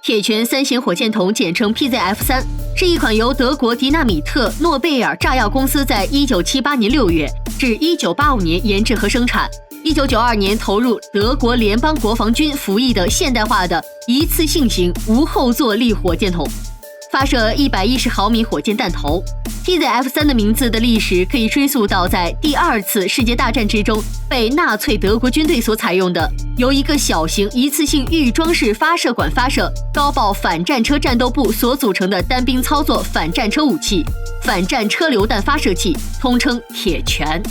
铁拳3型火箭筒简称 PZF-3， 是一款由德国迪纳米特诺贝尔炸药公司在1978年6月至1985年研制和生产，1992年投入德国联邦国防军服役的现代化的一次性型无后坐力火箭筒，发射110毫米火箭弹头。PZF-3 的名字的历史可以追溯到在第2次世界大战之中被纳粹德国军队所采用的由一个小型一次性预装式发射管发射高爆反战车战斗部所组成的单兵操作反战车武器——反战车榴弹发射器，通称铁拳。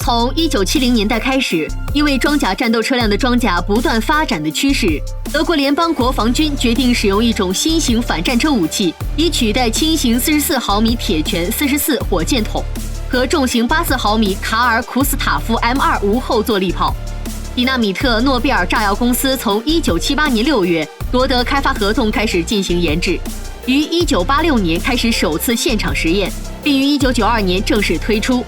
从1970年代开始，因为装甲战斗车辆的装甲不断发展的趋势，德国联邦国防军决定使用一种新型反战车武器，以取代轻型44毫米铁拳44火箭筒和重型84毫米卡尔库斯塔夫 M2 无后坐力炮。迪纳米特诺贝尔炸药公司从1978年6月夺得开发合同，开始进行研制，于1986年开始首次现场实验，并于1992年正式推出。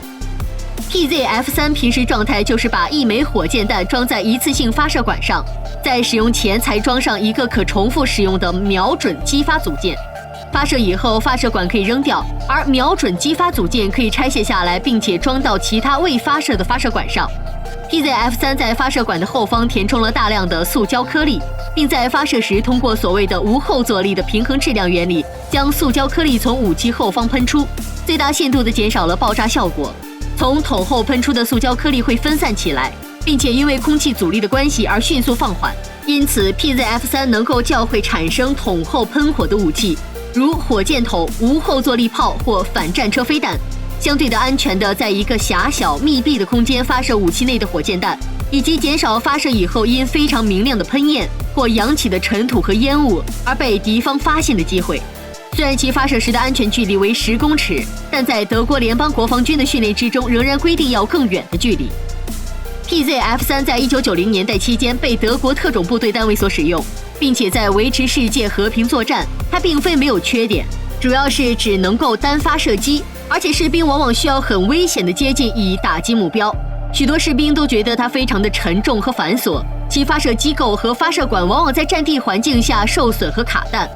PZF-3 平时状态就是把一枚火箭弹装在一次性发射管上，在使用前才装上一个可重复使用的瞄准激发组件。发射以后，发射管可以扔掉，而瞄准激发组件可以拆卸下来，并且装到其他未发射的发射管上。PZF-3 在发射管的后方填充了大量的塑胶颗粒，并在发射时通过所谓的无后坐力的平衡质量原理，将塑胶颗粒从武器后方喷出，最大限度地减少了爆炸效果。从筒后喷出的塑胶颗粒会分散起来，并且因为空气阻力的关系而迅速放缓，因此 PZF-3 能够较会产生筒后喷火的武器，如火箭筒、无后坐力炮或反战车飞弹，相对的安全的在一个狭小密闭的空间发射武器内的火箭弹，以及减少发射以后因非常明亮的喷焰或扬起的尘土和烟雾而被敌方发现的机会。虽然其发射时的安全距离为10公尺，但在德国联邦国防军的训练之中仍然规定要更远的距离。PZF-3 在1990年代期间被德国特种部队单位所使用，并且在维持世界和平作战，它并非没有缺点，主要是只能够单发射击，而且士兵往往需要很危险的接近以打击目标。许多士兵都觉得它非常的沉重和繁琐，其发射机构和发射管往往在战地环境下受损和卡弹。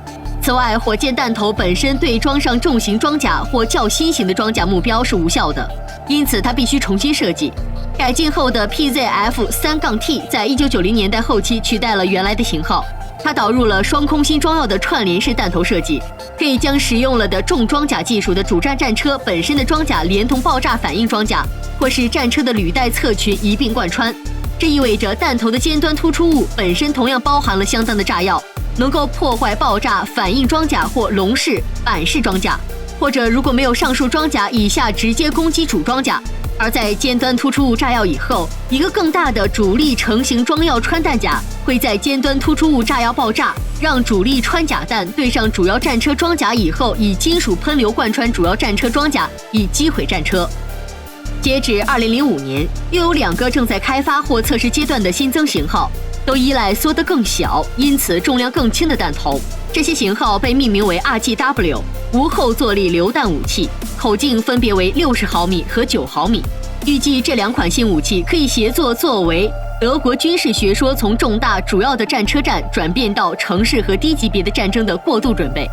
此外，火箭弹头本身对装上重型装甲或较新型的装甲目标是无效的，因此它必须重新设计。改进后的 PZF-3-T 在1990年代后期取代了原来的型号，它导入了双空心装药的串联式弹头设计，可以将使用了的重装甲技术的主战战车本身的装甲连同爆炸反应装甲或是战车的履带侧裙一并贯穿。这意味着弹头的尖端突出物本身同样包含了相当的炸药，能够破坏爆炸反应装甲或龙式、板式装甲，或者如果没有上述装甲，以下直接攻击主装甲。而在尖端突出物炸药以后，一个更大的主力成型装药穿弹甲会在尖端突出物炸药爆炸，让主力穿甲弹对上主要战车装甲以后，以金属喷流贯穿主要战车装甲，以击毁战车。截至2005年，又有2个正在开发或测试阶段的新增型号，都依赖缩得更小，因此重量更轻的弹头。这些型号被命名为 RGW 无后坐力榴弹武器，口径分别为60毫米和9毫米。预计这2款新武器可以协作为德国军事学说从重大主要的战车战转变到城市和低级别的战争的过渡准备。